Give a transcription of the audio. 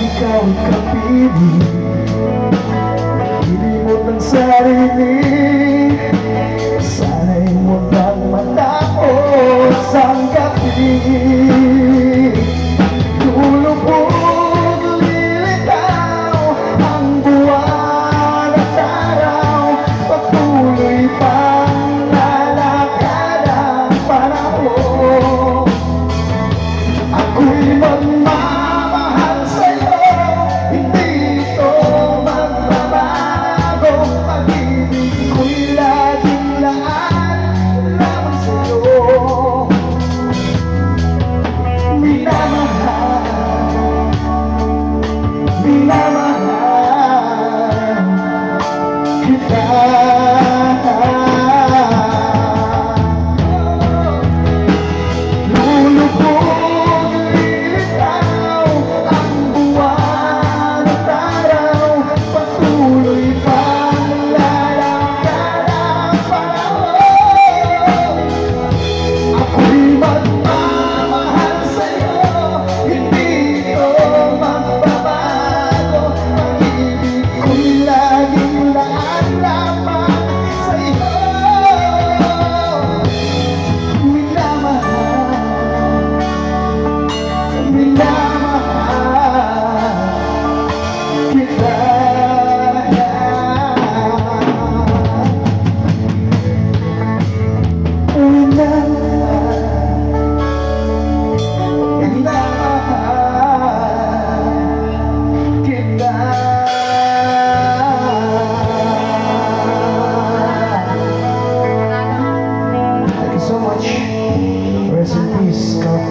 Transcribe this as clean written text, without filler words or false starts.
Ikaw ay kapiling, ilimot ang sarili. Sana'y huwag kang matapos ang gabi. Lulubog, lilitaw ang buwan at araw. Patuloy pang lalakad ang panahon. Ako'y magmamahal sa'yo, hindi ito magbabago. Pag-ibig ko'y laging laan lamang sa'yo. Minamahal, minamahal kita. Rest in peace, God,